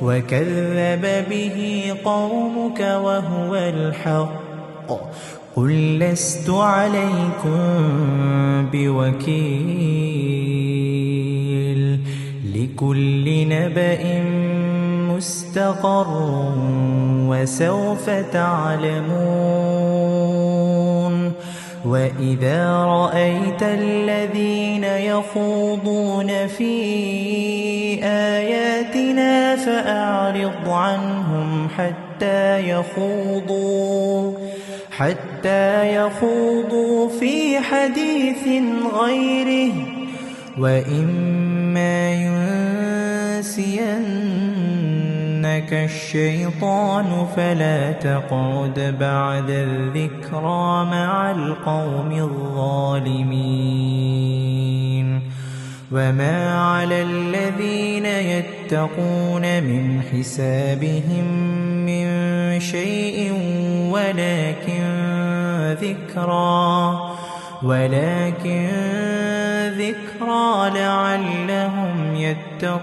وكذب به قومك وهو الحق قل لست عليكم بوكيل لكل نبأ مستقر وسوف تعلمون وإذا رأيت الذين يخوضون في آياتنا فأعرض عنهم حتى يخوضوا في حديث غيره وإما ينسينك الشيطان فلا تقعد بعد الذكرى مع القوم الظالمين وما على الذين يتقون من حسابهم من شيء ولكن ذكرى لعلهم يتقون